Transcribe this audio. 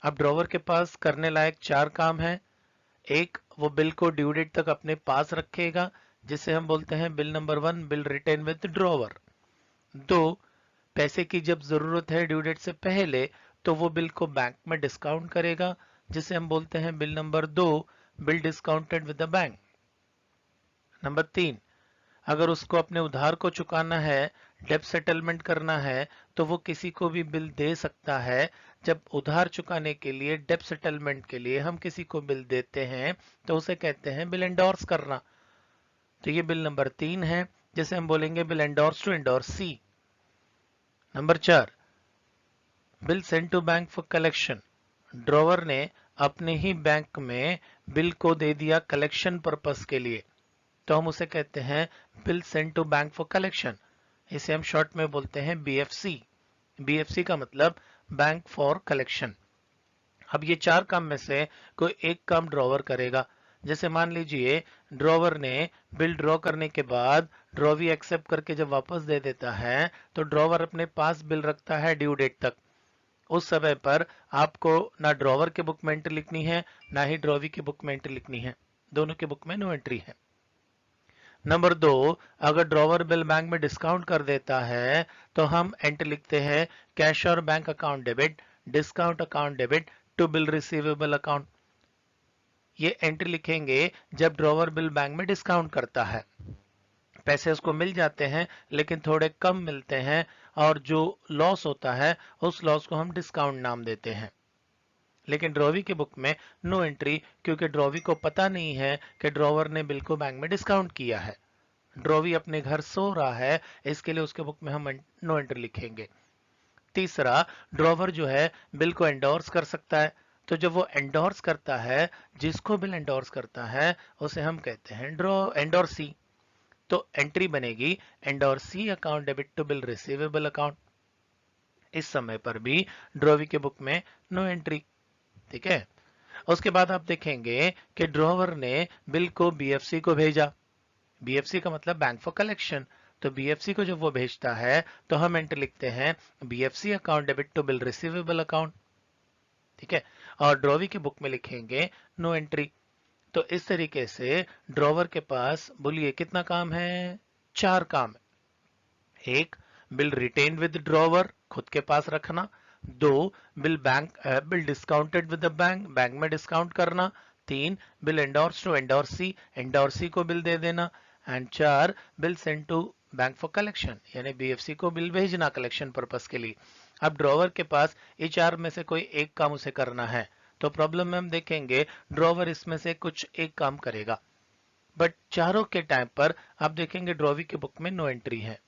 अब ड्रॉवर के पास करने लायक चार काम है। एक, वो बिल को ड्यू डेट तक अपने पास रखेगा, जिसे हम बोलते हैं bill number 1, bill written with drawer. दो, पैसे की जब जरूरत है ड्यू डेट से पहले, तो वो बिल को बैंक में डिस्काउंट करेगा, जिसे हम बोलते हैं bill number 2, bill discounted with the bank. Number 3, अगर उसको अपने उधार को चुकाना है, डेब्ट सेटलमेंट करना है, तो वो किसी को भी बिल दे सकता है। जब उधार चुकाने के लिए, डेब्ट सेटलमेंट के लिए हम किसी को बिल देते हैं, तो उसे कहते हैं बिल एंडोर्स करना। तो ये बिल नंबर 3 है, जिसे हम बोलेंगे bill endorse to endorse C. Number 4, bill send to bank for collection. Drawer ने अपने ही बैंक में बिल को दे दिया कलेक्शन पर्पस के लिए, तो हम उसे कहते हैं bill send to bank for collection. इसे हम शॉर्ट में बोलते हैं बीएफसी। बीएफसी का मतलब बैंक फॉर कलेक्शन। अब ये चार काम में से कोई एक काम ड्रॉवर करेगा। जैसे मान लीजिए ड्रॉवर ने बिल ड्रॉ करने के बाद ड्रॉवी एक्सेप्ट करके जब वापस दे देता है, तो ड्रॉवर अपने पास बिल रखता है ड्यू डेट तक। उस समय पर आपको ना ड्रॉवर के बुक में एंट्री लिखनी है, ना ही ड्रॉवी की बुक में एंट्री लिखनी है। दोनों के बुक में नो एंट्री है। नंबर 2, अगर ड्रॉवर बिल बैंक में डिस्काउंट कर देता है, तो हम एंट्री लिखते हैं कैश और bank account debit, discount account debit to bill receivable account. ये एंट्री लिखेंगे जब ड्रॉवर बिल बैंक में डिस्काउंट करता है। पैसे उसको मिल जाते हैं, लेकिन थोड़े कम मिलते हैं, और जो लॉस होता है उस लॉस को हम डिस्काउंट नाम देते हैं। लेकिन ड्रॉवी की बुक में नो एंट्री, क्योंकि ड्रॉवी को पता नहीं है कि ड्रॉवर ने बिल को बैंक में डिस्काउंट किया है। ड्रॉवी अपने घर सो रहा है, इसके लिए उसके बुक में हम नो एंट्री लिखेंगे। तीसरा, ड्रॉवर जो है बिल को एंडोर्स कर सकता है। तो जब वो एंडोर्स करता है, जिसको बिल एंडोर्स करता है उसे हम कहते हैं एंडोर्सी। तो एंट्री बनेगी endorsee account debit to bill receivable account. इस समय पर भी ड्रॉवी के बुक में नो एंट्री। ठीक है। उसके बाद आप देखेंगे कि ड्रॉवर ने बिल को बीएफसी को भेजा। बीएफसी का मतलब बैंक फॉर कलेक्शन। तो बीएफसी को जब वो भेजता है, तो हम एंट्री लिखते हैं BFC account debit to bill receivable account. ठीक है। और ड्रॉवी की बुक में लिखेंगे नो एंट्री। तो इस तरीके से ड्रॉवर के पास बोलिए कितना काम है? चार काम है। एक, बिल रिटेन विद ड्रॉवर, खुद के पास रखना। दो, bill discounted with the bank, bank में डिस्काउंट करना। तीन, bill endorse to endorsee, endorsee को बिल दे देना। एंड चार, bill send to bank for collection, यानी बीएफसी को बिल भेजना कलेक्शन पर्पस के लिए। अब ड्रॉवर के पास ये चार में से कोई एक काम उसे करना है, तो प्रॉब्लम में हम देखेंगे ड्रॉवर इसमें से कुछ एक काम करेगा। बट चारों के टाइम पर आप देखेंगे ड्रॉवी की बुक में नो एंट्री है।